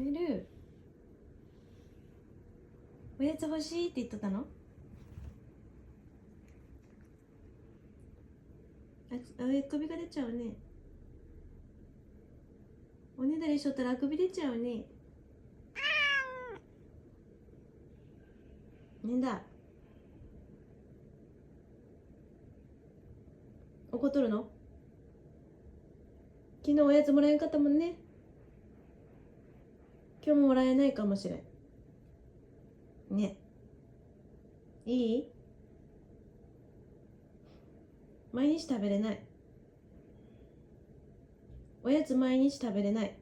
寝る。おやつ欲しいって言ってたの？首が出ちゃうね。おねだりしとったらあくび出ちゃうね。ねだ。怒っとるの？昨日おやつもらえんかったもんね。今日ももらえないかもしれんね。いい？毎日食べれない。おやつ毎日食べれない。